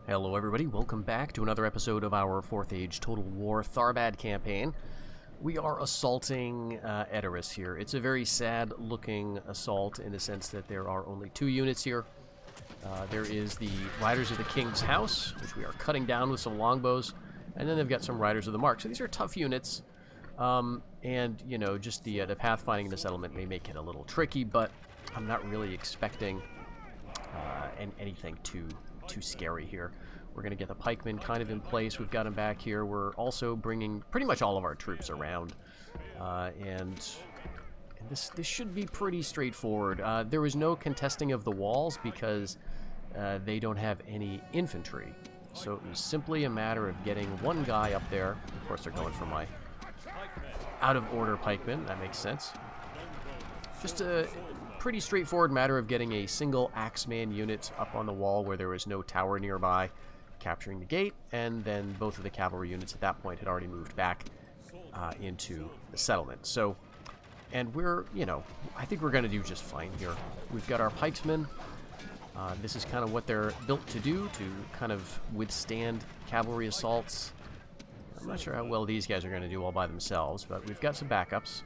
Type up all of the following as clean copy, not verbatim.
Hello everybody, welcome back to another episode of our 4th Age Total War Tharbad campaign. We are assaulting Eterus here. It's a very sad looking assault in the sense that there are only 2 units here. There is the Riders of the King's House, which we are cutting down with some longbows, and then they've got some Riders of the Mark. So these are tough units, and you know, just the pathfinding in the settlement may make it a little tricky, but I'm not really expecting anything too scary here. We're going to get the pikemen kind of in place. We've got them back here. We're also bringing pretty much all of our troops around, and this should be pretty straightforward. There was no contesting of the walls because they don't have any infantry, so it was simply a matter of getting one guy up there. Of course, they're going for my out-of-order pikemen. That makes sense. Just a pretty straightforward matter of getting a single axeman unit up on the wall where there was no tower nearby, capturing the gate, and then both of the cavalry units at that point had already moved back into the settlement. So, and we're, you know, I think we're going to do just fine here. We've got our pikesmen. This is kind of what they're built to do, to kind of withstand cavalry assaults. I'm not sure how well these guys are going to do all by themselves, but we've got some backups.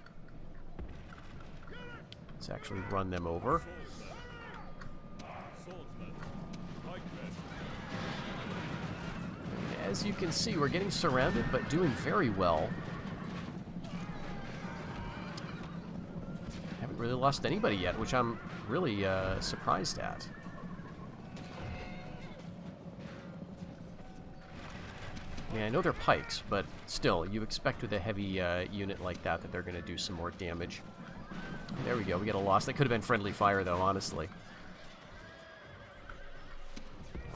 Let's actually run them over. As you can see, we're getting surrounded, but doing very well. Haven't really lost anybody yet, which I'm really surprised at. I mean, I know they're pikes, but still, you expect with a heavy unit like that they're going to do some more damage. There we go, we get a loss. That could have been friendly fire, though, honestly.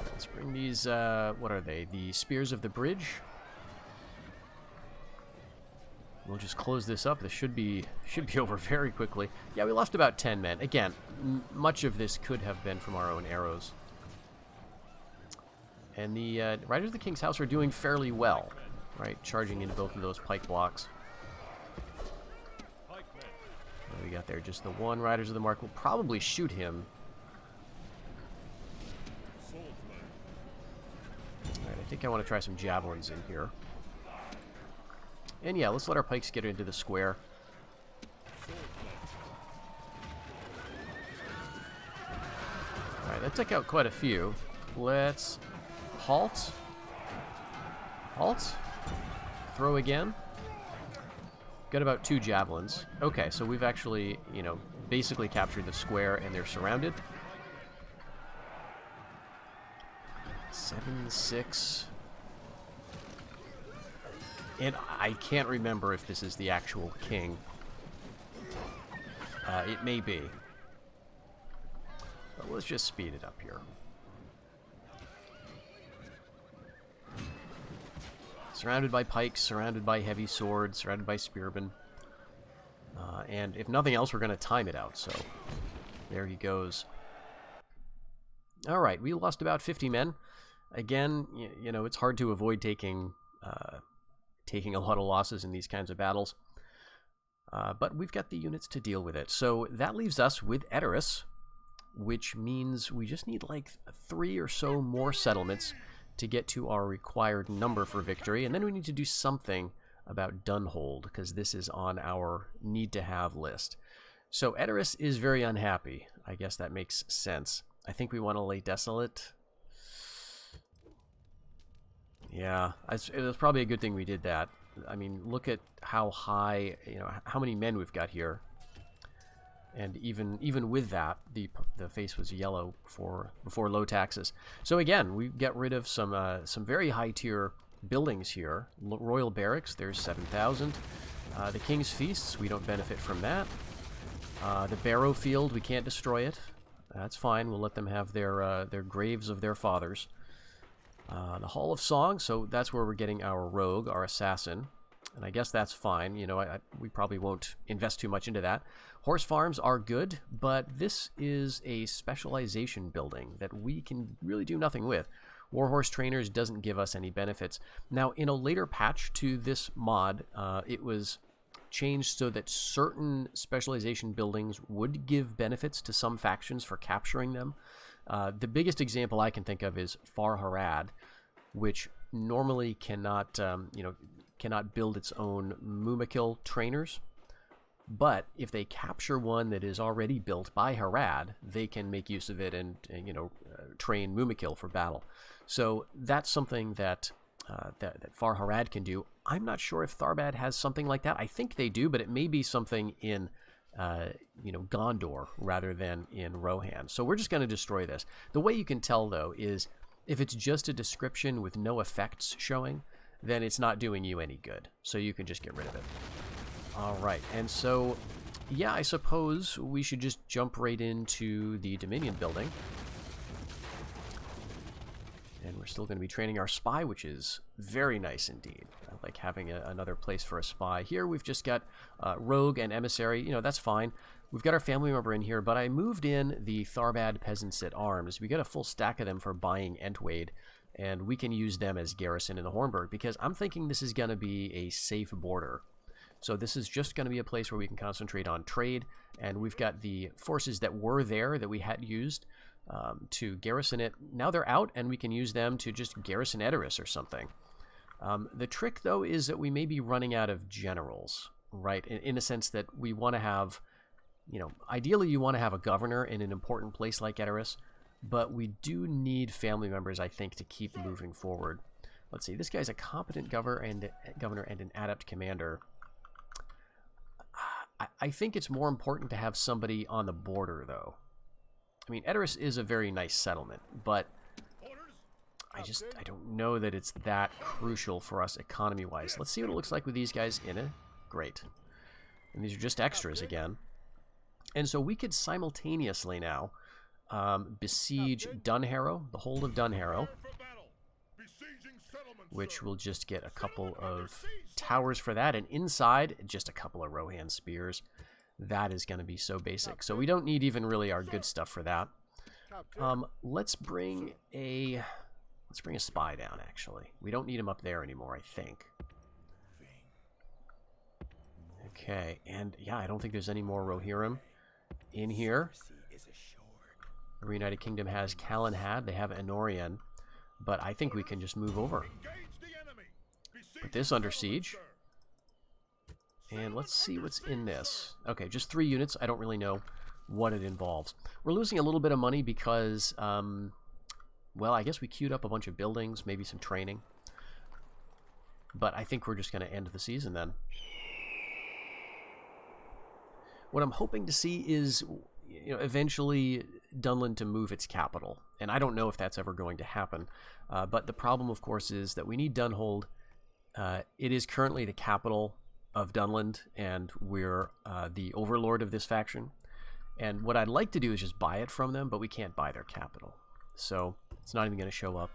Let's bring these, what are they? The Spears of the Bridge. We'll just close this up. This should be over very quickly. Yeah, we lost about 10 men. Again, much of this could have been from our own arrows. And the Riders of the King's House are doing fairly well, right? Charging into both of those pike blocks. What do we got there? Just the one Riders of the Mark. Will probably shoot him. Alright, I think I want to try some javelins in here. And yeah, let's let our pikes get into the square. Alright, that took out quite a few. Let's halt. Halt. Throw again. Got about 2 javelins. Okay, so we've actually, you know, basically captured the square and they're surrounded. 7, 6. And I can't remember if this is the actual king. It may be. But let's just speed it up here. Surrounded by pikes, surrounded by heavy swords, surrounded by spearmen. And if nothing else, we're going to time it out, so there he goes. Alright, we lost about 50 men. Again, you know, it's hard to avoid taking a lot of losses in these kinds of battles. But we've got the units to deal with it. So that leaves us with Eterus, which means we just need like 3 or so more settlements to get to our required number for victory, and then we need to do something about Dunharrow, because this is on our need-to-have list. So Eterus is very unhappy. I guess that makes sense. I think we want to lay desolate. Yeah, it was probably a good thing we did that. I mean, look at how high, you know, how many men we've got here. And even with that, the face was yellow before low taxes. So again, we get rid of some very high tier buildings here. Royal barracks, there's 7,000. The King's Feasts, we don't benefit from that. The Barrow Field, we can't destroy it. That's fine. We'll let them have their graves of their fathers. The Hall of Song, so that's where we're getting our rogue, our assassin. And I guess that's fine. You know, we probably won't invest too much into that. Horse farms are good, but this is a specialization building that we can really do nothing with. Warhorse Trainers doesn't give us any benefits. Now, in a later patch to this mod, it was changed so that certain specialization buildings would give benefits to some factions for capturing them. The biggest example I can think of is Tharbad, which normally cannot, cannot build its own Mumakil trainers. But if they capture one that is already built by Harad, they can make use of it and train Mumakil for battle. So that's something that Tharbad can do. I'm not sure if Tharbad has something like that. I think they do, but it may be something in Gondor rather than in Rohan. So we're just going to destroy this. The way you can tell, though, is if it's just a description with no effects showing, then it's not doing you any good. So you can just get rid of it. All right, and so, yeah, I suppose we should just jump right into the Dominion building. And we're still going to be training our spy, which is very nice indeed. I like having another place for a spy. Here we've just got rogue and emissary. That's fine. We've got our family member in here, but I moved in the Tharbad peasants at arms. We got a full stack of them for buying Entwade, and we can use them as garrison in the Hornburg, because I'm thinking this is going to be a safe border. So this is just going to be a place where we can concentrate on trade, and we've got the forces that were there that we had used to garrison it. Now they're out, and we can use them to just garrison Eterus or something. The trick, though, is that we may be running out of generals, right? In the sense that we want to have, ideally you want to have a governor in an important place like Eterus, but we do need family members, I think, to keep moving forward. Let's see, this guy's a competent governor and an adept commander. I think it's more important to have somebody on the border, though. I mean, Eterus is a very nice settlement, but I don't know that it's that crucial for us economy-wise. Let's see what it looks like with these guys in it. Great. And these are just extras again. And so we could simultaneously now besiege Dunharrow, the hold of Dunharrow, which will just get a couple of towers for that, and inside, just a couple of Rohan spears. That is going to be so basic. So we don't need even really our good stuff for that. Let's bring a spy down, actually. We don't need him up there anymore, I think. Okay, and yeah, I don't think there's any more Rohirrim in here. The Reunited Kingdom has Kalenhad, they have Enorian, but I think we can just move over. Put this under siege. And let's see what's in this. Okay, just 3 units. I don't really know what it involves. We're losing a little bit of money because, well, I guess we queued up a bunch of buildings, maybe some training. But I think we're just going to end the season then. What I'm hoping to see is, eventually Dunland to move its capital. And I don't know if that's ever going to happen. But the problem, of course, is that we need Dunhold. It is currently the capital of Dunland, and we're the overlord of this faction. And what I'd like to do is just buy it from them, but we can't buy their capital. So it's not even going to show up.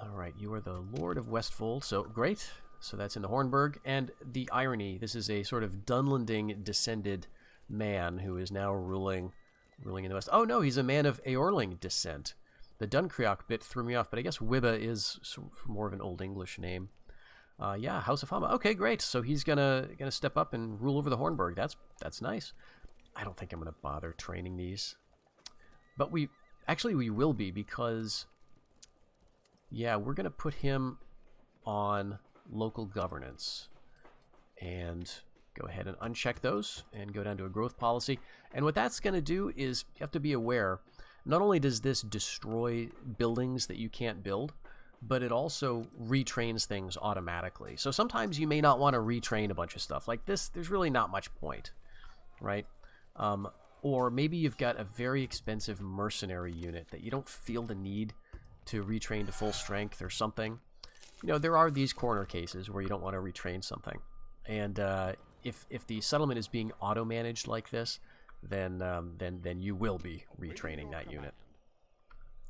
Alright, you are the Lord of Westfold, so great. So that's in the Hornburg. And the irony, this is a sort of Dunlanding descended man who is now ruling in the West. Oh no, he's a man of Eorling descent. The Dunkreok bit threw me off, but I guess Wibba is more of an Old English name. Yeah, House of Hama. Okay, great. So he's gonna step up and rule over the Hornburg. That's nice. I don't think I'm gonna bother training these, but we will be, because yeah, we're gonna put him on local governance and go ahead and uncheck those and go down to a growth policy. And what that's gonna do is you have to be aware. Not only does this destroy buildings that you can't build, but it also retrains things automatically. So sometimes you may not want to retrain a bunch of stuff. Like this, there's really not much point, right? Or maybe you've got a very expensive mercenary unit that you don't feel the need to retrain to full strength or something. There are these corner cases where you don't want to retrain something. And if the settlement is being auto-managed like this, then you will be retraining that unit.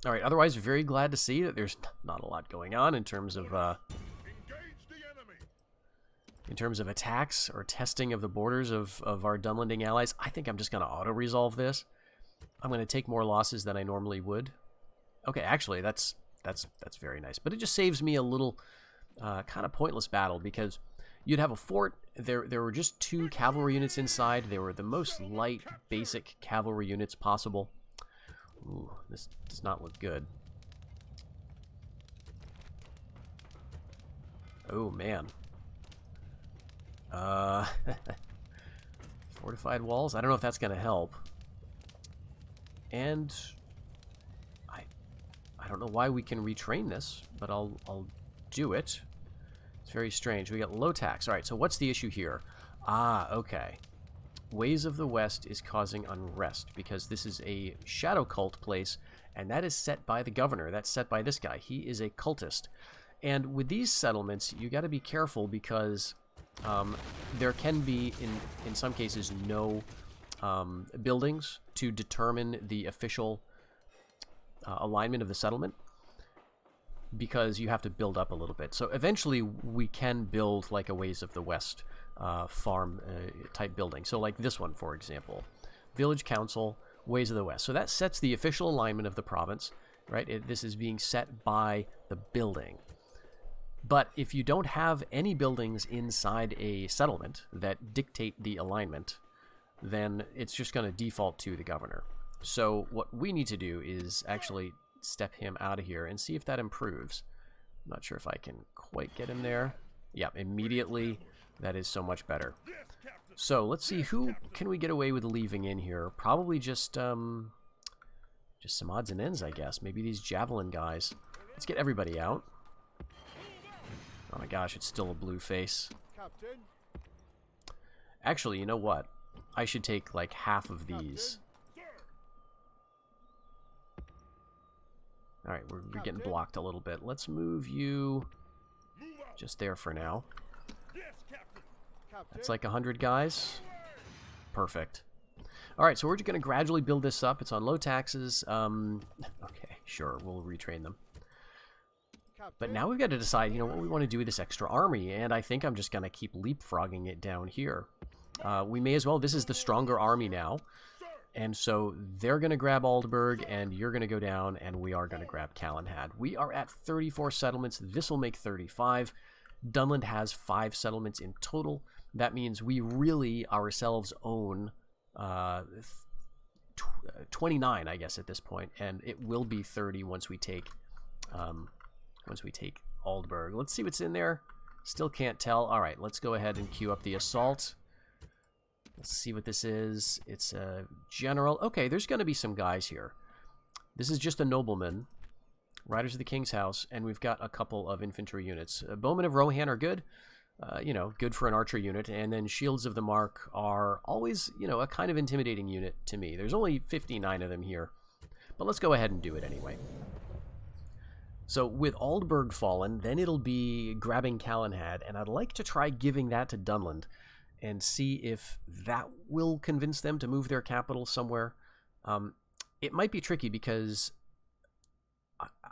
All right. Otherwise, very glad to see that there's not a lot going on in terms of attacks or testing of the borders of our Dunlanding allies. I think I'm just going to auto-resolve this. I'm going to take more losses than I normally would. Okay, actually, that's very nice. But it just saves me a little kind of pointless battle, because you'd have a fort. There were just 2 cavalry units inside. They were the most light, basic cavalry units possible. Ooh, this does not look good. Oh, man. Fortified walls? I don't know if that's going to help. And I don't know why we can retrain this, but I'll do it. It's very strange. We got low tax. All right, so what's the issue here? Ah, okay. Ways of the West is causing unrest because this is a shadow cult place, and that is set by the governor. That's set by this guy. He is a cultist. And with these settlements, you got to be careful because there can be, in some cases, no buildings to determine the official alignment of the settlement, because you have to build up a little bit. So eventually we can build like a Ways of the West farm type building. So like this one, for example, Village Council, Ways of the West. So that sets the official alignment of the province, right? This is being set by the building. But if you don't have any buildings inside a settlement that dictate the alignment, then it's just going to default to the governor. So what we need to do is actually step him out of here and see if that improves. I'm not sure if I can quite get him there. Yeah, immediately. That is so much better. So let's see, who can we get away with leaving in here? Probably just some odds and ends, I guess. Maybe these javelin guys. Let's get everybody out. Oh my gosh, it's still a blue face. Actually, you know what? I should take like half of these. Alright, we're getting blocked a little bit. Let's move you just there for now. That's like 100 guys. Perfect. Alright, so we're just going to gradually build this up. It's on low taxes. Okay, sure, we'll retrain them. But now we've got to decide, you know, what we want to do with this extra army, and I think I'm just going to keep leapfrogging it down here. We may as well. This is the stronger army now, and so they're going to grab Aldburg, and you're going to go down, and we are going to grab Kalenhad. We are at 34 settlements. This will make 35. Dunland has 5 settlements in total. That means we really ourselves own 29, I guess, at this point, and it will be 30 once we take Aldburg. Let's see what's in there. Still can't tell. All right, let's go ahead and queue up the assault. Let's see what this is. It's a general. Okay, there's going to be some guys here. This is just a nobleman. Riders of the King's House, and we've got a couple of infantry units. Bowmen of Rohan are good. You know, good for an archer unit. And then Shields of the Mark are always, you know, a kind of intimidating unit to me. There's only 59 of them here. But let's go ahead and do it anyway. So with Aldburg fallen, then it'll be grabbing Kalenhad, and I'd like to try giving that to Dunland and see if that will convince them to move their capital somewhere. It might be tricky because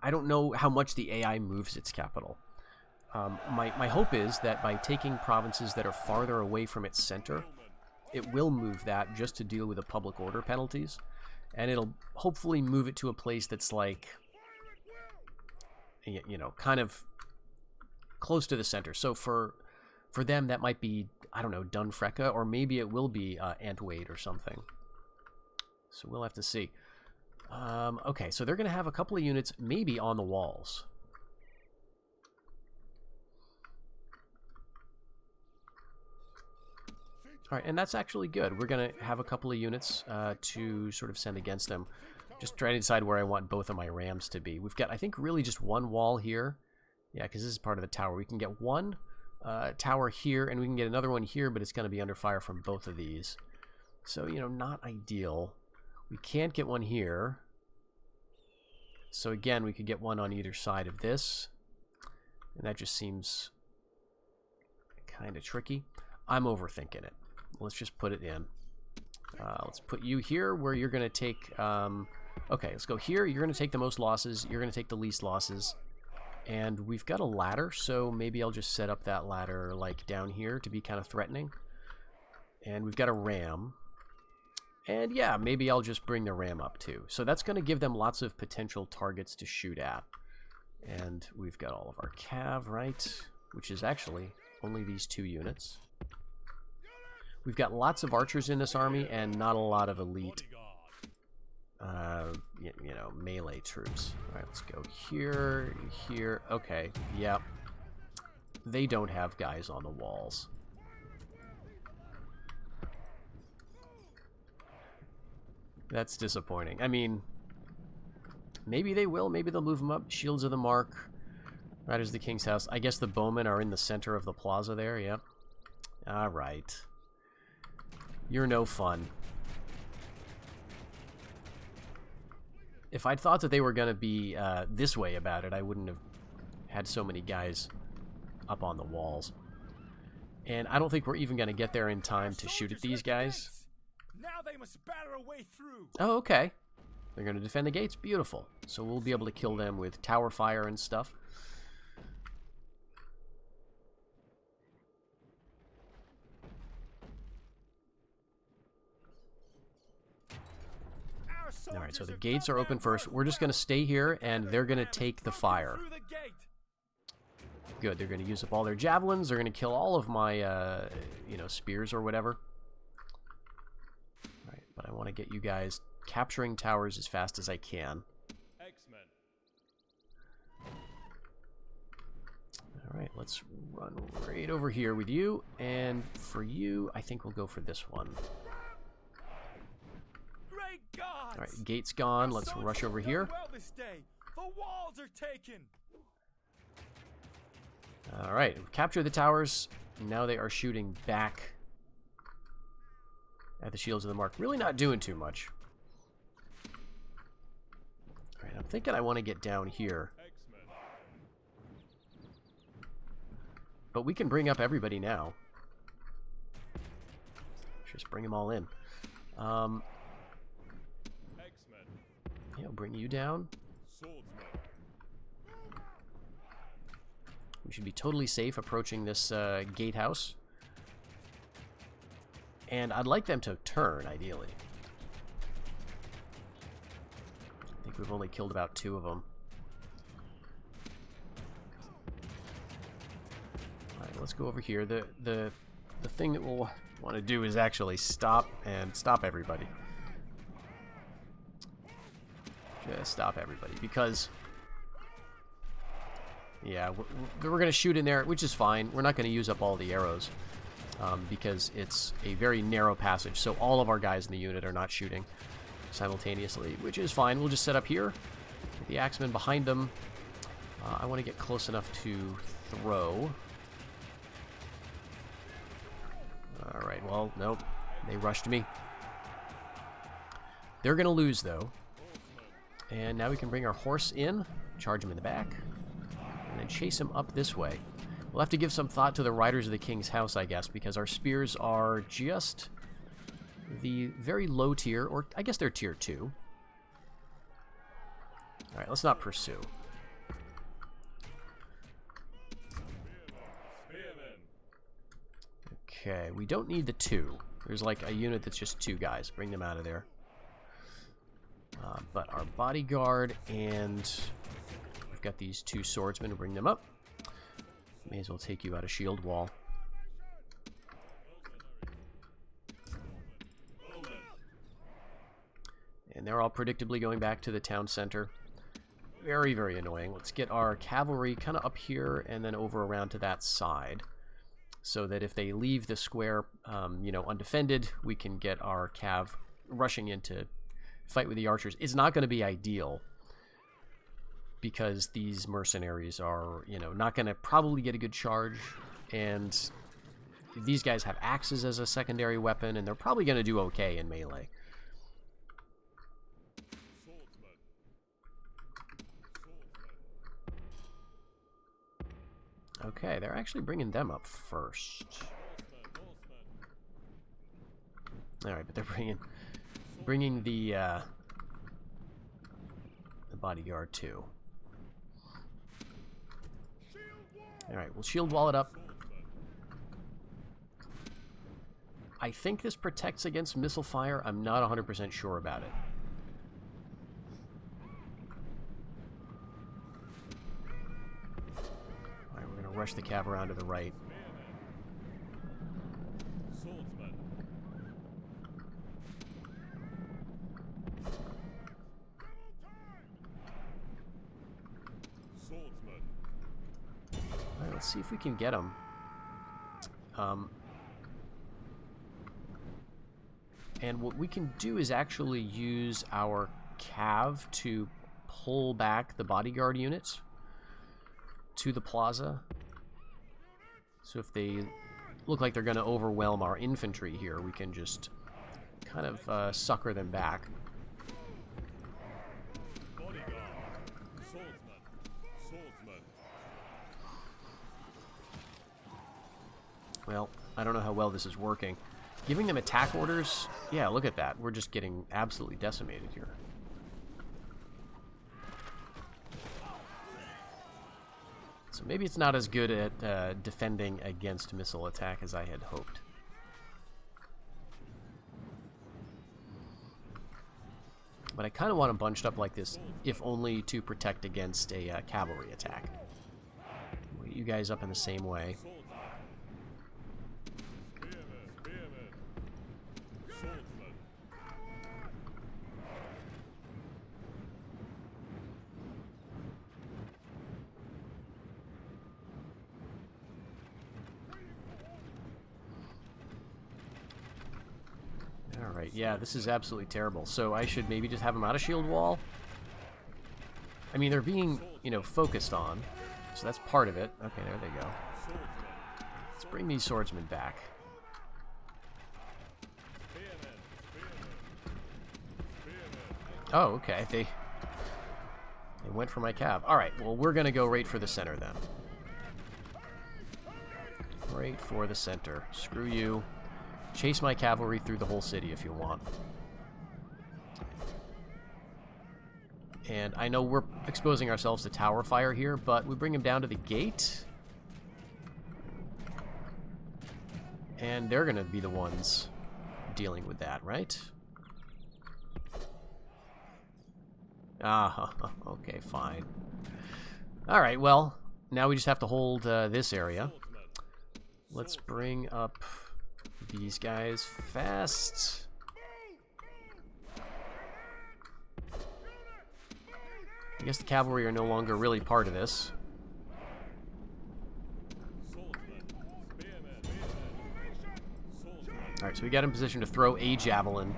I don't know how much the AI moves its capital. My hope is that by taking provinces that are farther away from its center, it will move that just to deal with the public order penalties, and it'll hopefully move it to a place that's like, you know, kind of close to the center. So for them, that might be, I don't know, Dunfrecka, or maybe it will be Antwaid or something. So we'll have to see. Okay, so they're going to have a couple of units maybe on the walls. All right, and that's actually good. We're going to have a couple of units to sort of send against them. Just trying to decide where I want both of my rams to be. We've got, I think, really just one wall here. Yeah, because this is part of the tower. We can get one tower here, and we can get another one here, but it's going to be under fire from both of these. So, you know, not ideal. We can't get one here. So, again, we could get one on either side of this. And that just seems kind of tricky. I'm overthinking it. Let's just put it in. Let's put you here where you're going to take... okay, let's go here. You're going to take the most losses. You're going to take the least losses. And we've got a ladder, so maybe I'll just set up that ladder like down here to be kind of threatening. And we've got a ram. And yeah, maybe I'll just bring the ram up too. So that's going to give them lots of potential targets to shoot at. And we've got all of our cav, right? Which is actually Only these 2 units. We've got lots of archers in this army and not a lot of elite, you know, melee troops. All right, let's go here, here. Okay, yep. They don't have guys on the walls. That's disappointing. I mean, maybe they will. Maybe they'll move them up. Shields of the Mark. Riders of the King's House. I guess the bowmen are in the center of the plaza there. Yep. All right. You're no fun. If I'd thought that they were going to be this way about it, I wouldn't have had so many guys up on the walls. And I don't think we're even going to get there in time to shoot at these guys. Now they must batter a way through. Oh, okay. They're going to defend the gates. Beautiful. So we'll be able to kill them with tower fire and stuff. Alright, so the gates are open first. We're just going to stay here, and they're going to take the fire. Good, they're going to use up all their javelins. They're going to kill all of my, you know, spears or whatever. Alright, but I want to get you guys capturing towers as fast as I can. Alright, let's run right over here with you. And for you, I think we'll go for this one. Alright, gate's gone. Let's rush over here. Alright, we've captured the towers. Now they are shooting back at the shields of the Mark. Really not doing too much. Alright, I'm thinking I want to get down here. But we can bring up everybody now. Just bring them all in. Yeah, I'll bring you down. We should be totally safe approaching this gatehouse. And I'd like them to turn, ideally. I think we've only killed about 2 of them. Alright, let's go over here. The thing that we'll want to do is actually stop everybody. Just stop everybody, because yeah, we're going to shoot in there, which is fine. We're not going to use up all the arrows because it's a very narrow passage, so all of our guys in the unit are not shooting simultaneously, which is fine. We'll just set up here with the axemen behind them. I want to get close enough to throw. Alright, well, nope. They rushed me. They're going to lose, though. And now we can bring our horse in, charge him in the back, and then chase him up this way. We'll have to give some thought to the Riders of the King's House, I guess, because our spears are just the very low tier, or I guess they're tier 2. Alright, let's not pursue. Okay, we don't need the 2. There's like a unit that's just 2 guys. Bring them out of there. But our bodyguard and we've got these 2 swordsmen to bring them up. May as well take you out of shield wall. And they're all predictably going back to the town center. Very, very annoying. Let's get our cavalry kind of up here and then over around to that side, so that if they leave the square, you know, undefended, we can get our cav rushing in to fight with the archers. It's not going to be ideal because these mercenaries are, you know, not going to probably get a good charge, and these guys have axes as a secondary weapon, and they're probably going to do okay in melee. Okay, they're actually bringing them up first. Alright, but they're bringing the bodyguard too. Alright, we'll shield wall it up. I think this protects against missile fire. I'm not 100% sure about it. Alright, we're going to rush the cav around to the right. let's see if we can get them. And what we can do is actually use our cav to pull back the bodyguard units to the plaza. So if they look like they're going to overwhelm our infantry here, we can just kind of sucker them back. Well, I don't know how well this is working. Giving them attack orders, yeah, look at that. We're just getting absolutely decimated here. So maybe it's not as good at defending against missile attack as I had hoped. But I kind of want them bunched up like this, if only to protect against a cavalry attack. We'll get you guys up in the same way. Alright, yeah, this is absolutely terrible. So I should maybe just have them out of shield wall? I mean, they're being, you know, focused on. So that's part of it. Okay, there they go. Let's bring these swordsmen back. Oh, okay. They went for my cav. Alright, well, we're going to go right for the center then. Right for the center. Screw you. Chase my cavalry through the whole city if you want. And I know we're exposing ourselves to tower fire here, but we bring them down to the gate. And they're going to be the ones dealing with that, right? Ah, okay, fine. Alright, well, now we just have to hold this area. Let's bring up these guys fast. I guess the cavalry are no longer really part of this. Alright, so we got in position to throw a javelin.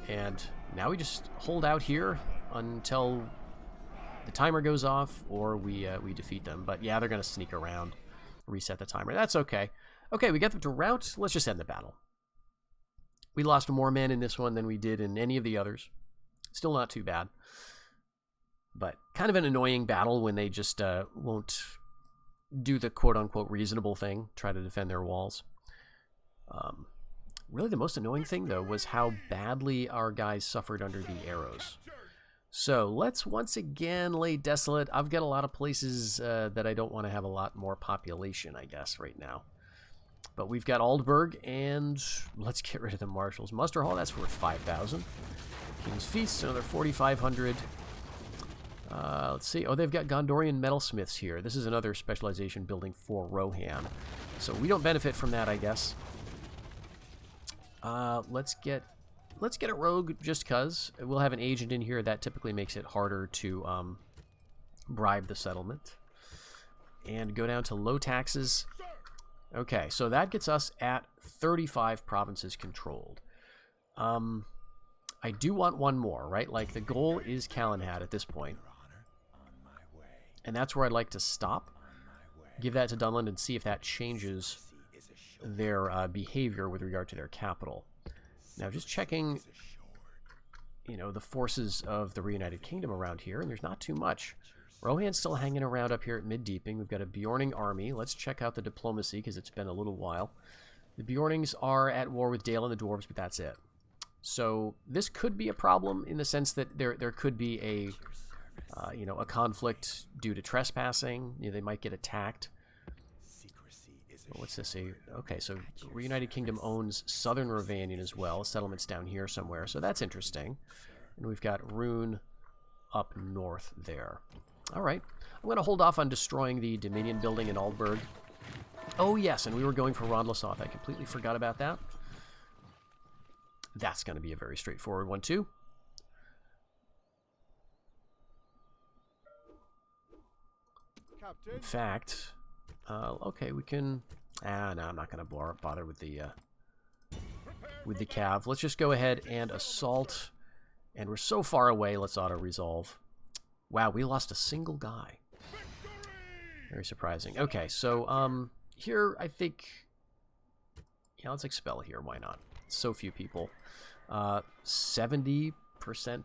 And now we just hold out here until the timer goes off or we defeat them. But yeah, they're going to sneak around, reset the timer. That's okay. Okay, we got them to rout. Let's just end the battle. We lost more men in this one than we did in any of the others. Still not too bad. But kind of an annoying battle when they just won't do the quote-unquote reasonable thing, try to defend their walls. Really the most annoying thing, though, was how badly our guys suffered under the arrows. So let's once again lay desolate. I've got a lot of places that I don't want to have a lot more population, I guess, right now. But we've got Aldburg, and let's get rid of the marshals. Muster Hall, that's worth 5,000. King's Feast, another 4,500. Let's see. Oh, they've got Gondorian metalsmiths here. This is another specialization building for Rohan. So we don't benefit from that, I guess. Let's get a rogue just because. We'll have an agent in here. That typically makes it harder to bribe the settlement. And go down to low taxes. Okay, so that gets us at 35 provinces controlled. I do want one more, right? Like, the goal is Kalenhad at this point. And that's where I'd like to stop. Give that to Dunland and see if that changes their behavior with regard to their capital. Now, just checking, you know, the forces of the Reunited Kingdom around here, and there's not too much. Rohan's still hanging around up here at Mid-Deeping. We've got a Bjorning army. Let's check out the diplomacy, because it's been a little while. The Bjornings are at war with Dale and the Dwarves, but that's it. So this could be a problem in the sense that there could be a, you know, a conflict due to trespassing. You know, they might get attacked. What's this? Okay, so Reunited Kingdom owns Southern Ravanian as well. Settlements down here somewhere, so that's interesting. And we've got Rune up north there. All right, I'm going to hold off on destroying the Dominion building in Aldburg. Oh, yes, and we were going for Ron Lassoth. I completely forgot about that. That's going to be a very straightforward one, too. In fact, okay, we can... no, I'm not going to bother with the cav. Let's just go ahead and assault. And we're so far away, let's auto-resolve. Wow, we lost a single guy. Very surprising. Okay, so here I think... Yeah, let's expel here. Why not? So few people. 70%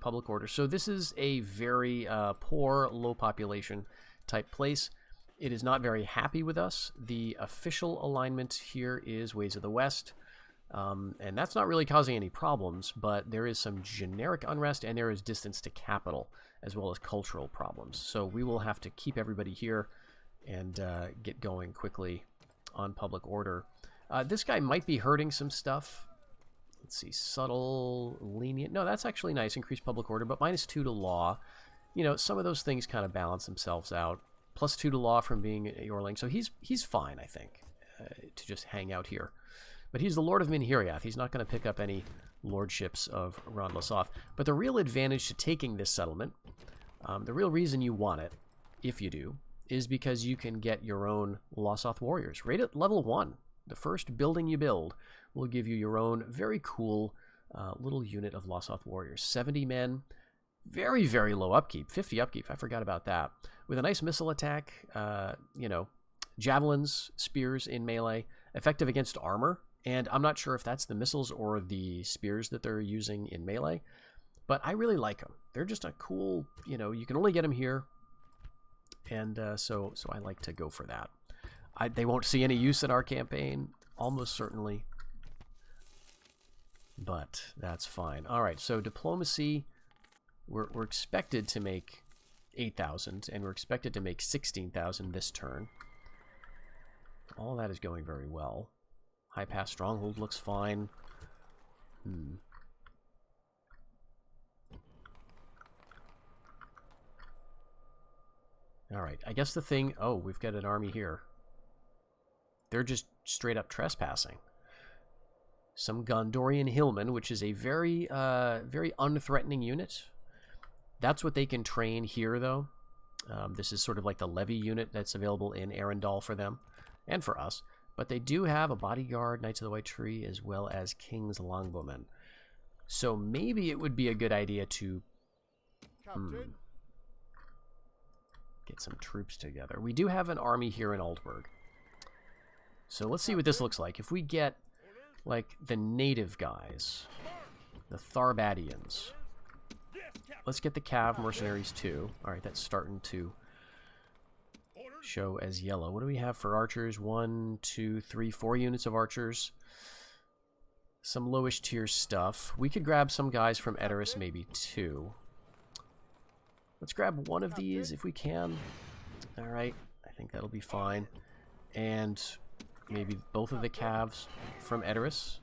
public order. So this is a very poor, low population type place. It is not very happy with us. The official alignment here is Ways of the West. And that's not really causing any problems, but there is some generic unrest and there is distance to capital as well as cultural problems. So we will have to keep everybody here and get going quickly on public order. This guy might be hurting some stuff. Let's see, subtle, lenient. No, that's actually nice, increased public order, but -2 to law. You know, some of those things kind of balance themselves out. +2 to law from being a Yorling, so he's fine, I think, to just hang out here. But he's the Lord of Minhiriath. He's not going to pick up any lordships of Ron Lassoth. But the real advantage to taking this settlement, the real reason you want it, if you do, is because you can get your own Lassoth warriors. Right at level 1, the first building you build will give you your own very cool little unit of Lassoth warriors. 70 men, very, very low upkeep, 50 upkeep, I forgot about that. With a nice missile attack, you know, javelins, spears in melee, effective against armor. And I'm not sure if that's the missiles or the spears that they're using in melee, but I really like them. They're just a cool, you know, you can only get them here, and so I like to go for that. They won't see any use in our campaign, almost certainly, but that's fine. All right, so diplomacy, we're expected to make 8,000, and we're expected to make 16,000 this turn. All that is going very well. High Pass Stronghold looks fine. Alright, I guess the thing... Oh, we've got an army here. They're just straight up trespassing. Some Gondorian Hillmen, which is a very, very unthreatening unit. That's what they can train here, though. This is sort of like the levy unit that's available in Arendal for them, and for us. But they do have a bodyguard, Knights of the White Tree, as well as King's Longbowmen. So maybe it would be a good idea to get some troops together. We do have an army here in Aldburg. So let's see what this looks like. If we get, like, the native guys, the Tharbadians. Let's get the Cav mercenaries, too. Alright, that's starting to show as yellow. What do we have for archers? 1, 2, 3, 4 units of archers. Some lowish tier stuff. We could grab some guys from Eterus, maybe 2. Let's grab one of these if we can. Alright, I think that'll be fine. And maybe both of the calves from Eterus.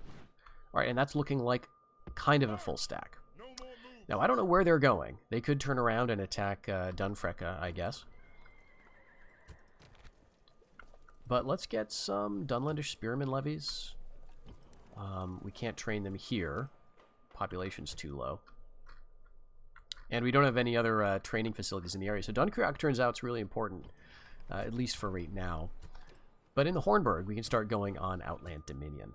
Alright, and that's looking like kind of a full stack. Now, I don't know where they're going. They could turn around and attack Dunfrecka, I guess. But let's get some Dunlandish Spearman levies. We can't train them here. Population's too low. And we don't have any other training facilities in the area. So Dunkirk turns out it's really important, at least for right now. But in the Hornburg, we can start going on Outland Dominion.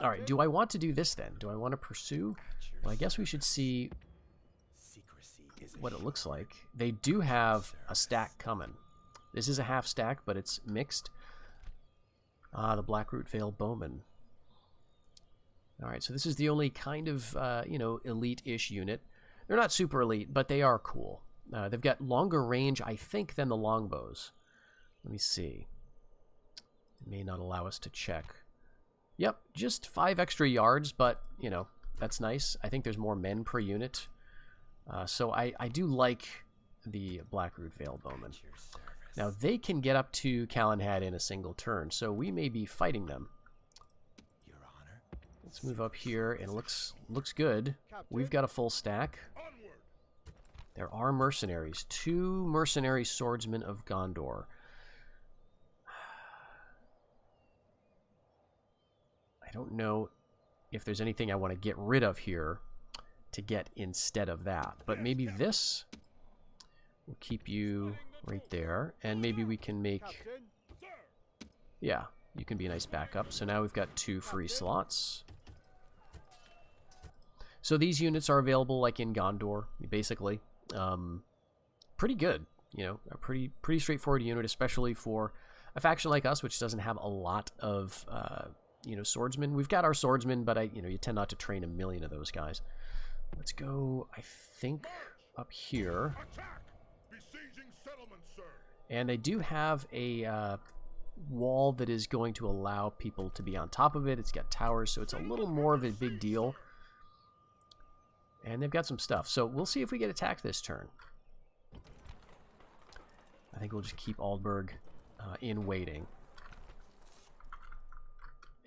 Alright, do I want to do this then? Do I want to pursue? Well, I guess we should see what it looks like. They do have a stack coming. This is a half stack, but it's mixed. The Blackroot Vale Bowmen. Alright, so this is the only kind of, you know, elite-ish unit. They're not super elite, but they are cool. They've got longer range, I think, than the longbows. Let me see. It may not allow us to check. Yep, just 5 extra yards, but, you know, that's nice. I think there's more men per unit. So I do like the Blackroot Vale Bowmen. Now, they can get up to Kalenhad in a single turn, so we may be fighting them. Let's move up here, and it looks good. We've got a full stack. There are mercenaries. 2 mercenary swordsmen of Gondor. I don't know if there's anything I want to get rid of here to get instead of that. But maybe this will keep you... right there. And maybe we can make... Yeah, you can be a nice backup. So now we've got 2 free slots. So these units are available like in Gondor, basically. Pretty good, you know, a pretty straightforward unit, especially for a faction like us, which doesn't have a lot of, you know, swordsmen. We've got our swordsmen, but you tend not to train a million of those guys. Let's go, I think, up here. And they do have a wall that is going to allow people to be on top of it. It's got towers, so it's a little more of a big deal. And they've got some stuff. So we'll see if we get attacked this turn. I think we'll just keep Aldburg in waiting.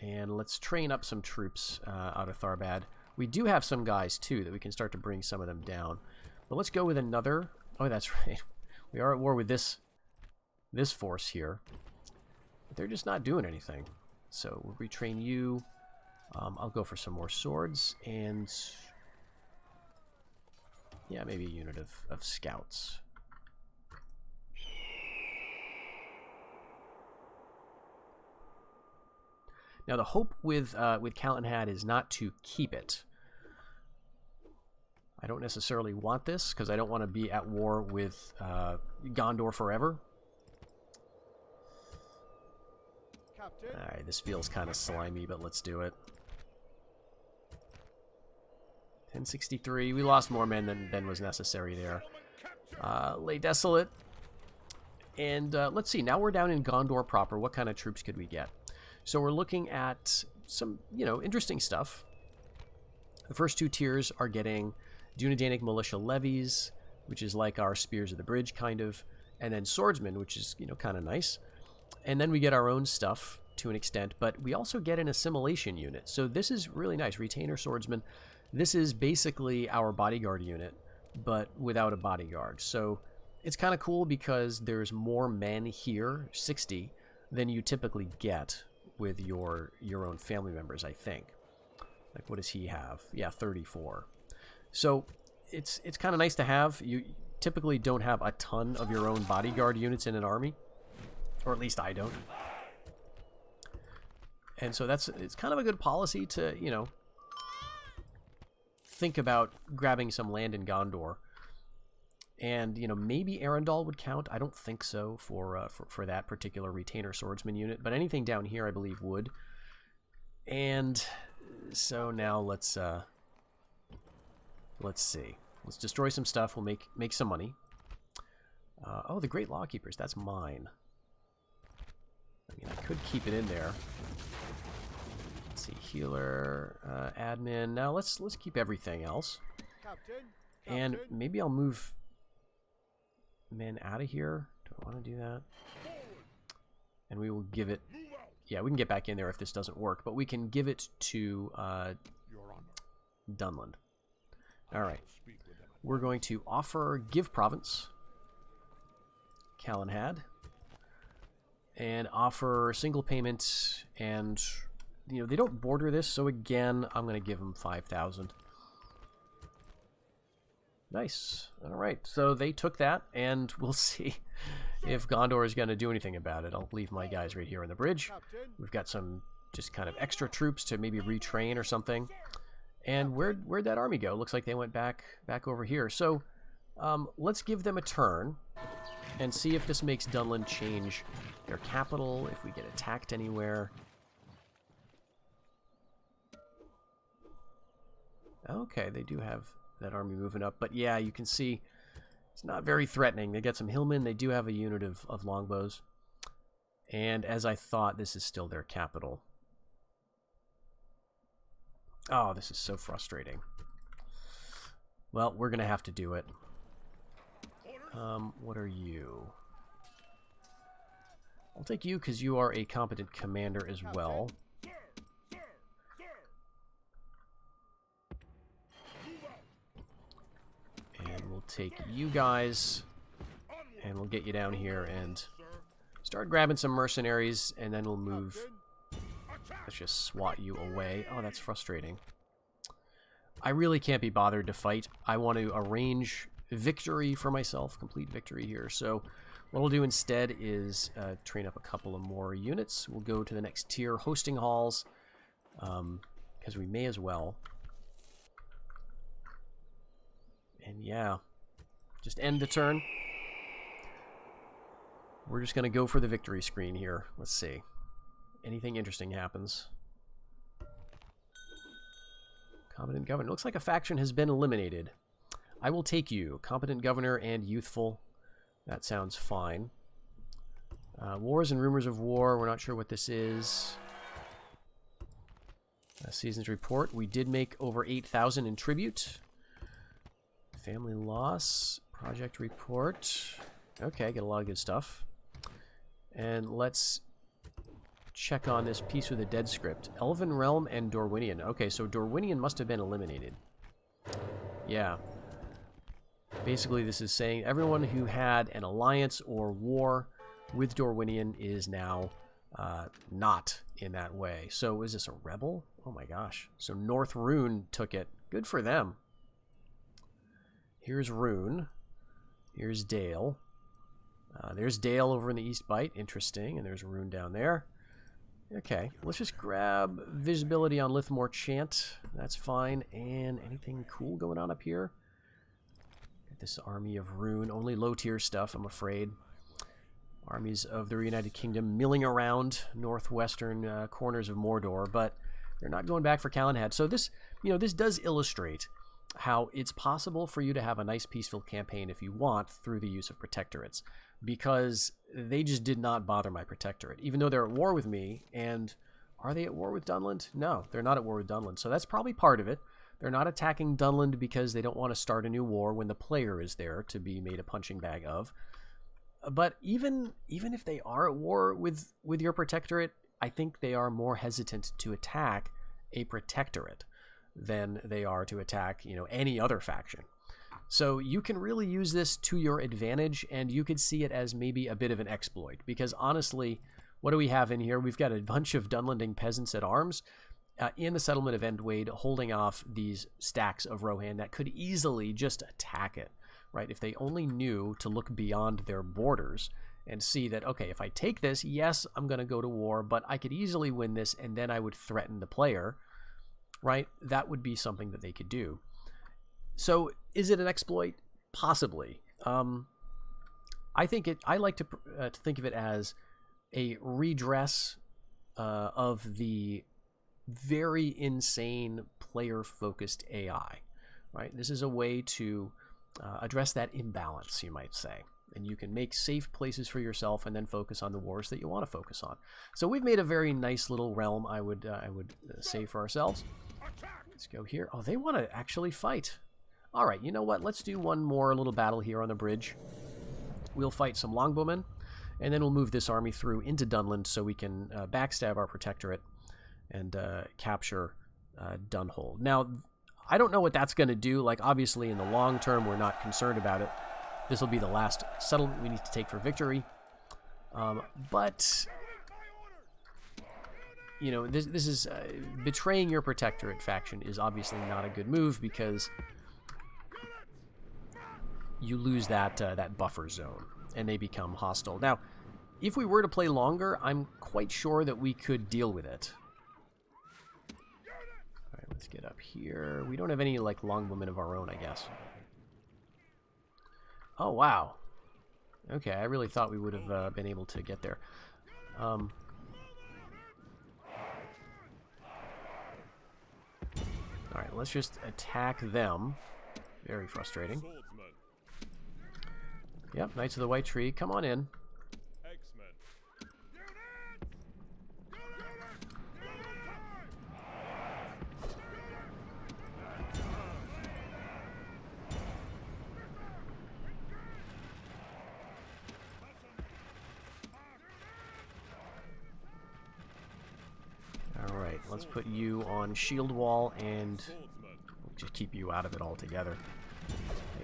And let's train up some troops out of Tharbad. We do have some guys, too, that we can start to bring some of them down. But let's go with another... Oh, that's right. We are at war with this force here. But they're just not doing anything. So we'll retrain you. I'll go for some more swords. And... yeah, maybe a unit of scouts. Now the hope with Kalenhad is not to keep it. I don't necessarily want this because I don't want to be at war with Gondor forever. Alright, this feels kind of slimy, but let's do it. 1063. We lost more men than was necessary there. Lay Desolate. And let's see. Now we're down in Gondor proper. What kind of troops could we get? So we're looking at some, you know, interesting stuff. The first 2 tiers are getting Dunedainic militia levies, which is like our Spears of the Bridge, kind of. And then swordsmen, which is, you know, kind of nice. And then we get our own stuff to an extent. But we also get an assimilation unit. So this is really nice. Retainer swordsman. This is basically our bodyguard unit, but without a bodyguard. So it's kind of cool because there's more men here, 60, than you typically get with your own family members, I think. Like, what does he have? Yeah, 34. So it's kind of nice to have. You typically don't have a ton of your own bodyguard units in an army, or at least I don't. And so it's kind of a good policy to, you know, think about grabbing some land in Gondor. And, you know, maybe Arendal would count. I don't think so for that particular retainer swordsman unit, but anything down here I believe would. And so now let's see. Let's destroy some stuff. We'll make some money. Oh, the Great Lawkeepers. That's mine. I mean, I could keep it in there. Let's see, healer, admin. Now let's keep everything else. And maybe I'll move men out of here. Do I want to do that? And we will give it... yeah, we can get back in there if this doesn't work, but we can give it to Dunland. Alright. We're going to give province, Kalenhad, and offer single payment, and, you know, they don't border this, so again, I'm going to give them 5,000. Nice. Alright, so they took that, and we'll see if Gondor is going to do anything about it. I'll leave my guys right here on the bridge. We've got some just kind of extra troops to maybe retrain or something. And where'd that army go? Looks like they went back over here. So let's give them a turn and see if this makes Dunland change their capital, if we get attacked anywhere. Okay, they do have that army moving up. But yeah, you can see it's not very threatening. They got some hillmen. They do have a unit of longbows. And as I thought, this is still their capital. Oh, this is so frustrating. Well, we're going to have to do it. What are you? I'll take you because you are a competent commander as well. And we'll take you guys, and we'll get you down here and start grabbing some mercenaries, and then we'll move. Let's just swat you away. Oh, that's frustrating. I really can't be bothered to fight. I want to arrange victory for myself, complete victory here. So What we'll do instead is train up a couple of more units. We'll go to the next tier, hosting halls, because we may as well. And yeah, just end the turn. We're just going to go for the victory screen here. Let's see. Anything interesting happens. Competent governor. Looks like a faction has been eliminated. I will take you. Competent governor and youthful. That sounds fine. Wars and rumors of war. We're not sure what this is. Season's report. We did make over 8,000 in tribute. Family loss. Project report. Okay, get a lot of good stuff. And let's check on this piece with a dead script. Elven Realm and Dorwinian. Okay, so Dorwinian must have been eliminated. Yeah. Basically, this is saying everyone who had an alliance or war with Dorwinian is now not in that way. So is this a rebel? Oh my gosh. So North Rune took it. Good for them. Here's Rune. Here's Dale. There's Dale over in the East Bight. Interesting. And there's Rune down there. Okay. Let's just grab visibility on Lithmore Chant. That's fine. And anything cool going on up here? Got this army of Rune. Only low-tier stuff, I'm afraid. Armies of the Reunited Kingdom milling around northwestern corners of Mordor, but they're not going back for Kalenhad. So this, this does illustrate how it's possible for you to have a nice peaceful campaign if you want through the use of protectorates, because they just did not bother my protectorate, even though they're at war with me. And are they at war with Dunland? No, they're not at war with Dunland. So that's probably part of it. They're not attacking Dunland because they don't want to start a new war when the player is there to be made a punching bag of. But even if they are at war with your protectorate, I think they are more hesitant to attack a protectorate than they are to attack, any other faction. So you can really use this to your advantage, and you could see it as maybe a bit of an exploit, because honestly, what do we have in here? We've got a bunch of Dunlanding peasants at arms in the settlement of Endwade, holding off these stacks of Rohan that could easily just attack it, right? If they only knew to look beyond their borders and see that, okay, if I take this, yes, I'm going to go to war, but I could easily win this, and then I would threaten the player, right? That would be something that they could do. So is it an exploit? Possibly. I like to think of it as a redress of the very insane player-focused AI, right? This is a way to address that imbalance, you might say. And you can make safe places for yourself and then focus on the wars that you want to focus on. So we've made a very nice little realm, I would say, for ourselves. Let's go here. Oh, they want to actually fight. All right, you know what? Let's do one more little battle here on the bridge. We'll fight some longbowmen, and then we'll move this army through into Dunland so we can backstab our protectorate and capture Dunhold. Now, I don't know what that's going to do. Like, obviously, in the long term, we're not concerned about it. This will be the last settlement we need to take for victory. But, this is betraying your protectorate faction is obviously not a good move, because you lose that buffer zone and they become hostile. Now, if we were to play longer, I'm quite sure that we could deal with it. All right, let's get up here. We don't have any longbowmen of our own, I guess. Oh, wow. Okay, I really thought we would have been able to get there. All right, let's just attack them. Very frustrating. Yep, Knights of the White Tree, come on in. Alright, let's put you on shield wall and we'll just keep you out of it altogether.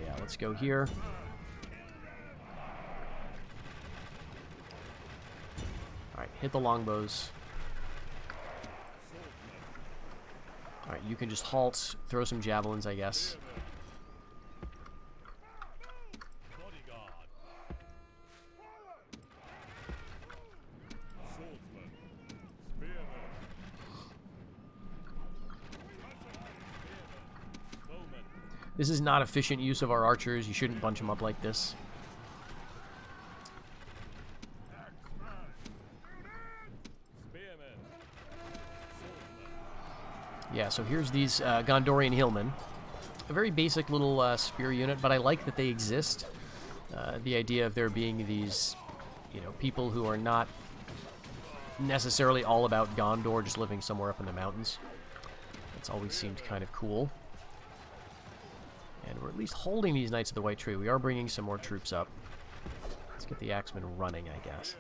Yeah, let's go here. Alright, hit the longbows. Alright, you can just halt, throw some javelins, I guess. This is not efficient use of our archers. You shouldn't bunch them up like this. Yeah, so here's these Gondorian hillmen. A very basic little spear unit, but I like that they exist. The idea of there being these, you know, people who are not necessarily all about Gondor, just living somewhere up in the mountains. That's always seemed kind of cool. And we're at least holding these Knights of the White Tree. We are bringing some more troops up. Let's get the Axemen running, I guess.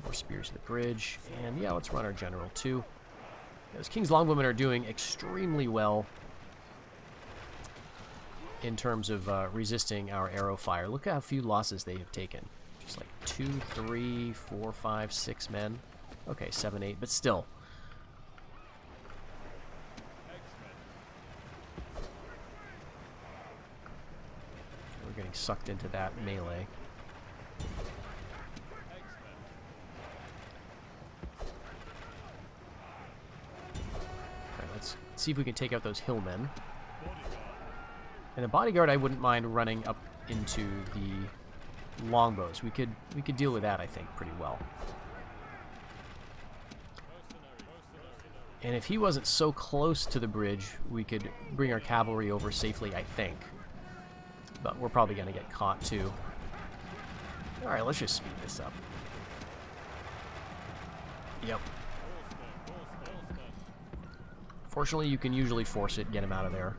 More spears to the bridge. And yeah, let's run our general too. Those King's Longbowmen are doing extremely well in terms of resisting our arrow fire. Look at how few losses they have taken. Just like 2, 3, 4, 5, 6 men. Okay, 7, 8, but still. We're getting sucked into that melee. Alright, let's see if we can take out those hillmen. And the bodyguard, I wouldn't mind running up into the longbows. We could deal with that, I think, pretty well. And if he wasn't so close to the bridge, we could bring our cavalry over safely, I think. But we're probably going to get caught, too. Alright, let's just speed this up. Yep. Fortunately, you can usually force it, get him out of there.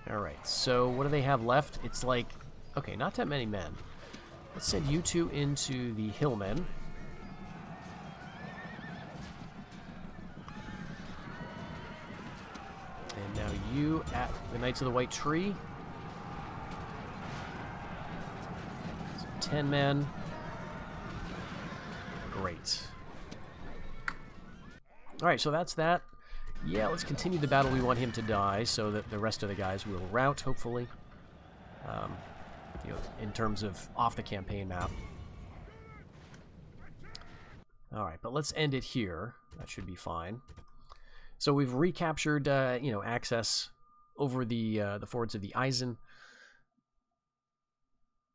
Alright, so what do they have left? It's like, okay, not that many men. Let's send you two into the hillmen. And now you at the Knights of the White Tree. So 10 men. Great. Alright, so that's that. Yeah, let's continue the battle. We want him to die so that the rest of the guys will rout, hopefully. You know, in terms of off the campaign map. Alright, but let's end it here. That should be fine. So we've recaptured, you know, access over the fords of the Eisen.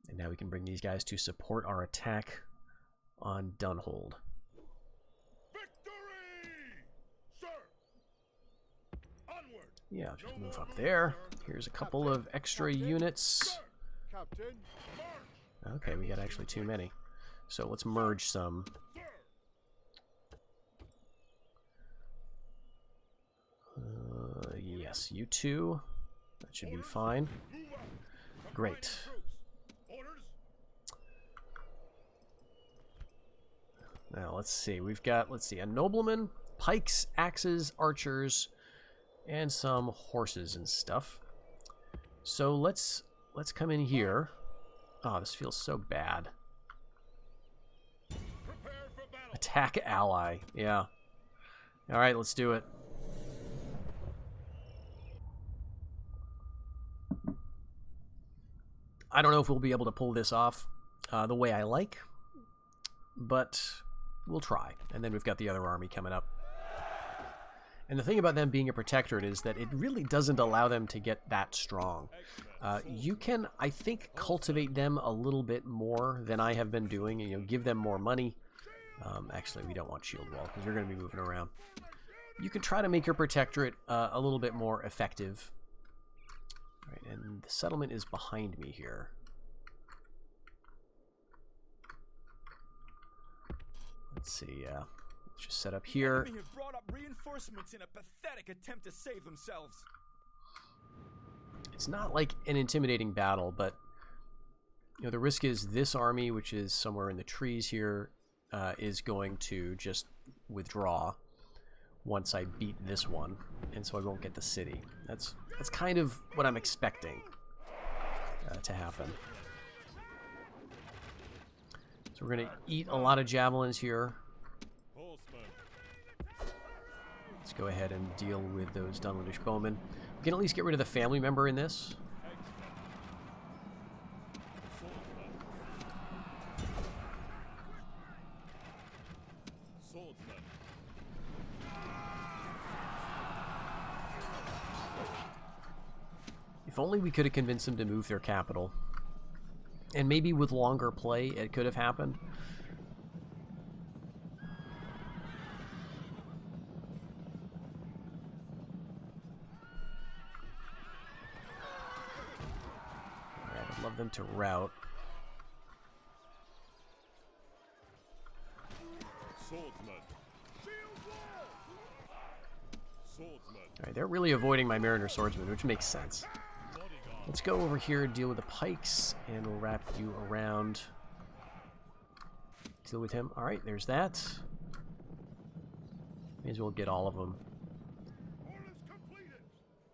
And now we can bring these guys to support our attack on Dunharrow. Yeah, I'll just move up there. Here's a couple of extra units. Okay, we got actually too many. So let's merge some. Yes, you two. That should be fine. Great. Now, let's see. We've got, let's see, a nobleman, pikes, axes, archers, and some horses and stuff. So let's come in here. Oh, this feels so bad. Attack ally. Yeah. All right, let's do it. I don't know if we'll be able to pull this off the way I like, but we'll try. And then we've got the other army coming up. And the thing about them being a protectorate is that it really doesn't allow them to get that strong. You can, I think, cultivate them a little bit more than I have been doing. You know, give them more money. Actually, we don't want shield wall because you're going to be moving around. You can try to make your protectorate a little bit more effective. All right, and the settlement is behind me here. Let's see. Let's just set up here. The enemy have brought up reinforcements in a pathetic attempt to save themselves. It's not like an intimidating battle, but you know the risk is this army, which is somewhere in the trees here, is going to just withdraw once I beat this one, and so I won't get the city. That's kind of what I'm expecting to happen. So we're going to eat a lot of javelins here. Let's go ahead and deal with those Dunwich bowmen. We can at least get rid of the family member in this. Swordsman. If only we could have convinced them to move their capital. And maybe with longer play, it could have happened. Alright, I'd love them to rout. Swordsman. Alright, they're really avoiding my Mariner Swordsman, which makes sense. Let's go over here, deal with the pikes, and we'll wrap you around. Deal with him. Alright, there's that. May as well get all of them.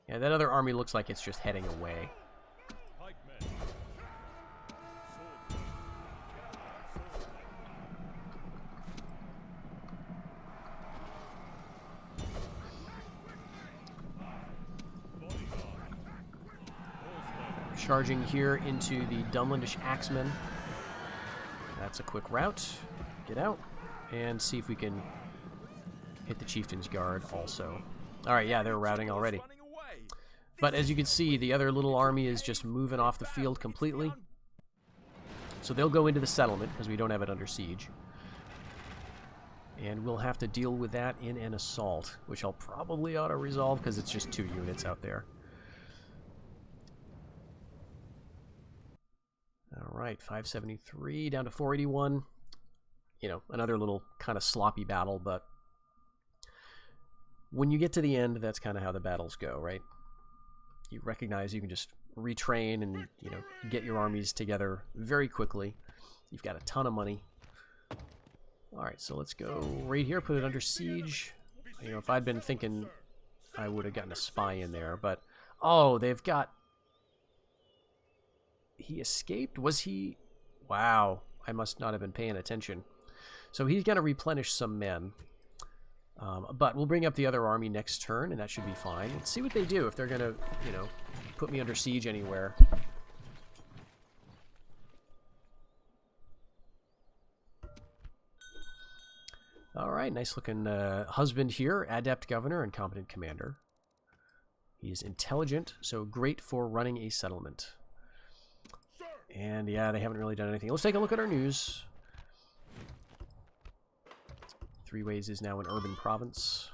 Yeah, that other army looks like it's just heading away. Charging here into the Dunlandish Axemen. That's a quick rout. Get out and see if we can hit the Chieftain's Guard also. Alright, yeah, they're routing already. But as you can see, the other little army is just moving off the field completely. So they'll go into the settlement because we don't have it under siege. And we'll have to deal with that in an assault, which I'll probably auto-resolve because it's just 2 units out there. Alright, 573 down to 481. You know, another little kind of sloppy battle, but when you get to the end, that's kind of how the battles go, right? You recognize you can just retrain and, you know, get your armies together very quickly. You've got a ton of money. Alright, so let's go right here, put it under siege. You know, if I'd been thinking, I would have gotten a spy in there, but... Oh, they've got... He escaped? Was he... Wow, I must not have been paying attention. So he's going to replenish some men. But we'll bring up the other army next turn, and that should be fine. Let's see what they do, if they're going to, you know, put me under siege anywhere. Alright, nice looking husband here. Adept governor and competent commander. He is intelligent, so great for running a settlement. And yeah, they haven't really done anything. Let's take a look at our news. 3 Ways is now an urban province.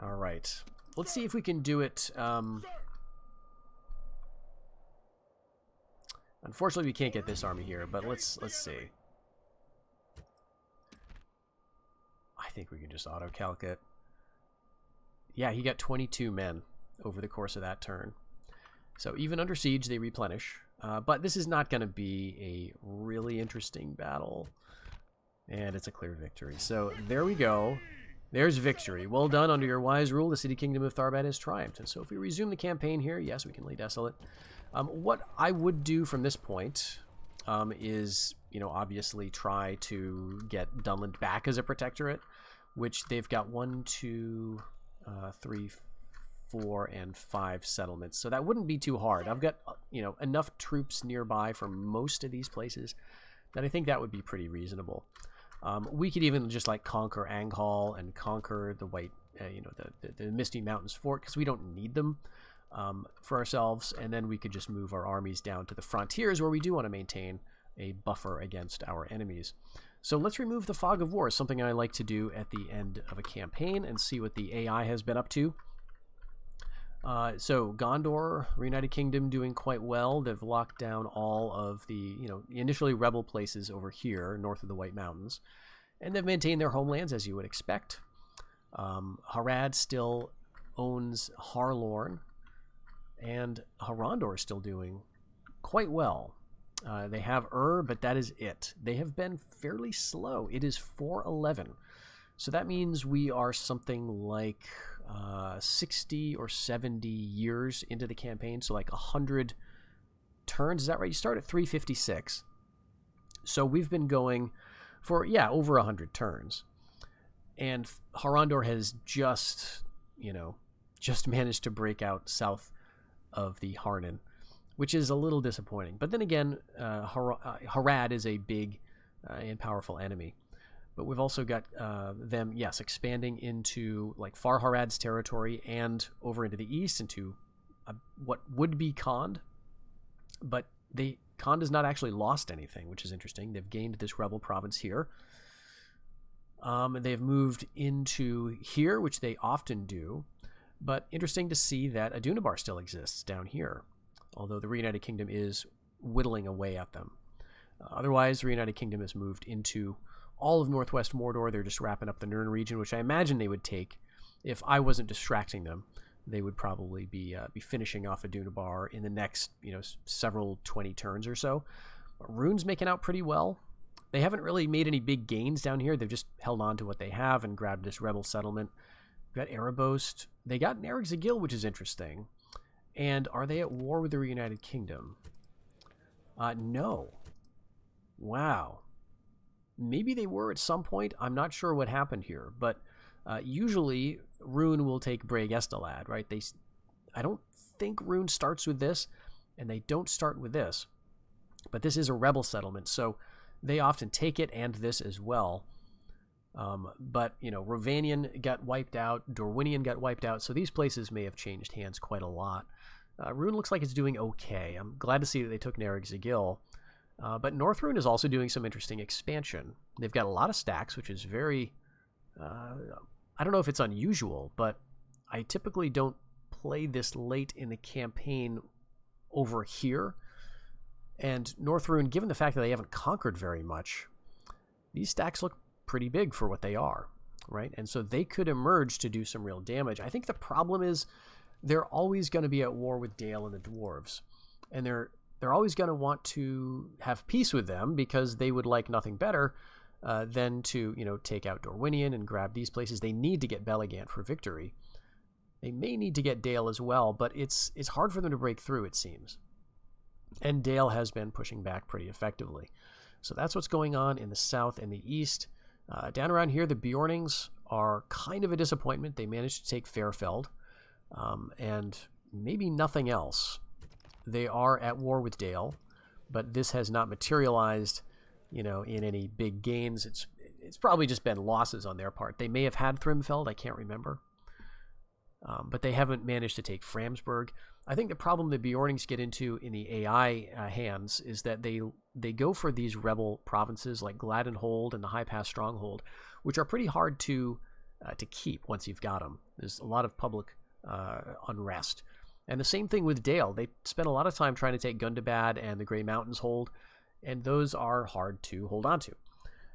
Alright. Let's see if we can do it. Unfortunately, we can't get this army here, but let's see. I think we can just auto-calc it. Yeah, he got 22 men over the course of that turn. So even under siege, they replenish. But this is not going to be a really interesting battle. And it's a clear victory. So there we go. There's victory. Well done. Under your wise rule, the city kingdom of Tharbad has triumphed. And so if we resume the campaign here, yes, we can lay desolate. What I would do from this point is, you know, obviously try to get Dunland back as a protectorate, which they've got 1, 2, 3, 4, and 5 settlements. So that wouldn't be too hard. I've got, you know, enough troops nearby for most of these places that I think that would be pretty reasonable. We could even just like conquer Anghal and conquer the White, you know, the Misty Mountains Fort, because we don't need them for ourselves, and then we could just move our armies down to the frontiers where we do want to maintain a buffer against our enemies. So let's remove the Fog of War, something I like to do at the end of a campaign, and see what the AI has been up to. So Gondor, Reunited Kingdom, doing quite well. They've locked down all of the, you know, initially rebel places over here, north of the White Mountains. And they've maintained their homelands, as you would expect. Harad still owns Harlorn. And Harondor is still doing quite well. They have but that is it. They have been fairly slow. It is 411. So that means we are something like 60 or 70 years into the campaign, so like 100 turns. Is that right? You start at 356. So we've been going for, yeah, over 100 turns. And Harondor has just, you know, just managed to break out south of the Harnan, which is a little disappointing. But then again, Harad is a big and powerful enemy. But we've also got them, yes, expanding into like Farharad's territory and over into the east into what would be Khand. But Khand has not actually lost anything, which is interesting. They've gained this rebel province here. They've moved into here, which they often do. But interesting to see that Adunabar still exists down here, although the Reunited Kingdom is whittling away at them. Otherwise, the Reunited Kingdom has moved into all of northwest Mordor. They're just wrapping up the Nirn region, which I imagine they would take if I wasn't distracting them. They would probably be finishing off Adunabar in the next several 20 turns or so. Rhune's making out pretty well. They haven't really made any big gains down here. They've just held on to what they have and grabbed this rebel settlement. We've got Erebos. They got Narreg-Zagil, which is interesting. And are they at war with the Reunited Kingdom? No. Wow. Maybe they were at some point. I'm not sure what happened here, but usually Rhune will take Breg Estelad, right? I don't think Rhune starts with this, and they don't start with this, but this is a rebel settlement, so they often take it and this as well. But Rovanion got wiped out, Dorwinion got wiped out, so these places may have changed hands quite a lot. Rhune looks like it's doing okay. I'm glad to see that they took Narreg-Zagil. But North Rhune is also doing some interesting expansion. They've got a lot of stacks, which is very... I don't know if it's unusual, but I typically don't play this late in the campaign over here. And North Rhune, given the fact that they haven't conquered very much, these stacks look pretty big for what they are, right? And so they could emerge to do some real damage. I think the problem is they're always going to be at war with Dale and the dwarves. And they're always going to want to have peace with them because they would like nothing better than to, take out Dorwinion and grab these places. They need to get Belegant for victory. They may need to get Dale as well, but it's hard for them to break through, it seems. And Dale has been pushing back pretty effectively. So that's what's going on in the south and the east. Down around here, the Bjornings are kind of a disappointment. They managed to take Fairfeld, and maybe nothing else. They are at war with Dale, but this has not materialized, in any big gains. It's probably just been losses on their part. They may have had Thrimfeld, I can't remember. But they haven't managed to take Framsburg. I think the problem the Bjornings get into in the AI hands is that they go for these rebel provinces like Gladdenhold and the High Pass Stronghold, which are pretty hard to keep once you've got them. There's a lot of public unrest. And the same thing with Dale. They spent a lot of time trying to take Gundabad and the Grey Mountains hold, and those are hard to hold on to.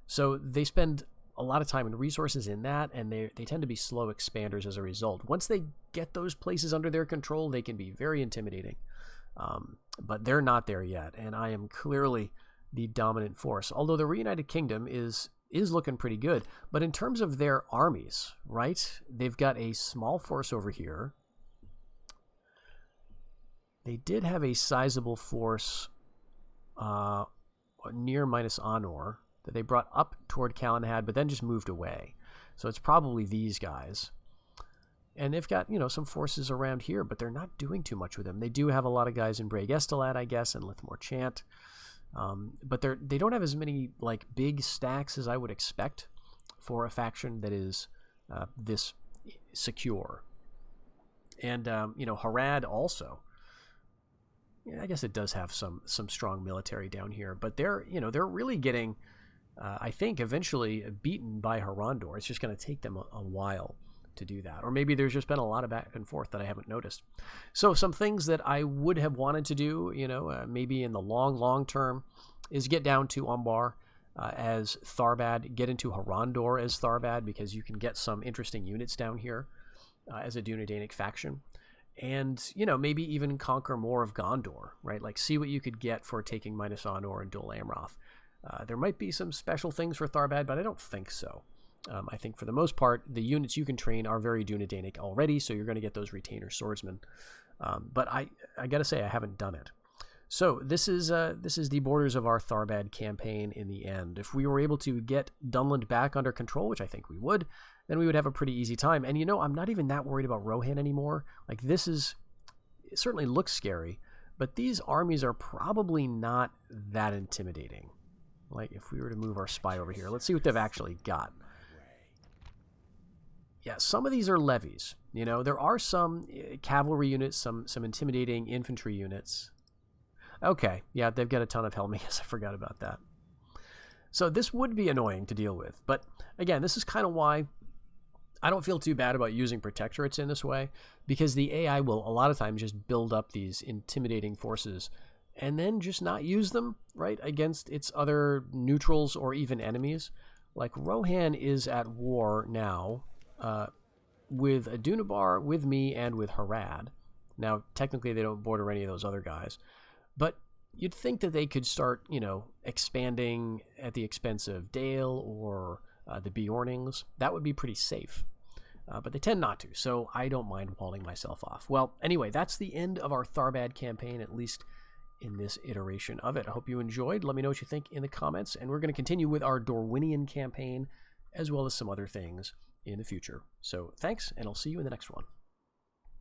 So they spend a lot of time and resources in that, and they tend to be slow expanders as a result. Once they get those places under their control, they can be very intimidating. But they're not there yet, and I am clearly the dominant force. Although the Reunited Kingdom is looking pretty good. But in terms of their armies, right, they've got a small force over here. They did have a sizable force near Minas Anor that they brought up toward Kalenhad, but then just moved away. So it's probably these guys. And they've got, some forces around here, but they're not doing too much with them. They do have a lot of guys in Breg Estelad, I guess, and Lithmore Chant. But they don't have as many, big stacks as I would expect for a faction that is this secure. And, Harad also. I guess it does have some strong military down here, but they're really getting, I think, eventually beaten by Harondor. It's just going to take them a while to do that. Or maybe there's just been a lot of back and forth that I haven't noticed. So some things that I would have wanted to do, maybe in the long term, is get down to Umbar as Tharbad, get into Harondor as Tharbad, because you can get some interesting units down here as a Dunedainic faction. And, maybe even conquer more of Gondor, right? See what you could get for taking Minas Anor and Dol Amroth. There might be some special things for Tharbad, but I don't think so. I think for the most part, the units you can train are very Dunedainic already, so you're going to get those retainer swordsmen. But I got to say, I haven't done it. So this is the borders of our Tharbad campaign in the end. If we were able to get Dunland back under control, which I think we would, then we would have a pretty easy time. And I'm not even that worried about Rohan anymore. It certainly looks scary, but these armies are probably not that intimidating. Like, if we were to move our spy over here, let's see what they've actually got. Yeah, some of these are levies. You know, there are some cavalry units, some intimidating infantry units. Okay, yeah, they've got a ton of Helmius. I forgot about that. So this would be annoying to deal with. But again, this is kind of why I don't feel too bad about using protectorates in this way, because the AI will a lot of times just build up these intimidating forces and then just not use them, right, against its other neutrals or even enemies. Like, Rohan is at war now with Adunabar, with me, and with Harad. Now, technically, they don't border any of those other guys. But you'd think that they could start, you know, expanding at the expense of Dale or the Bjornings. That would be pretty safe. But they tend not to, so I don't mind walling myself off. Well, anyway, that's the end of our Tharbad campaign, at least in this iteration of it. I hope you enjoyed. Let me know what you think in the comments, and we're going to continue with our Dorwinian campaign, as well as some other things in the future. So thanks, and I'll see you in the next one.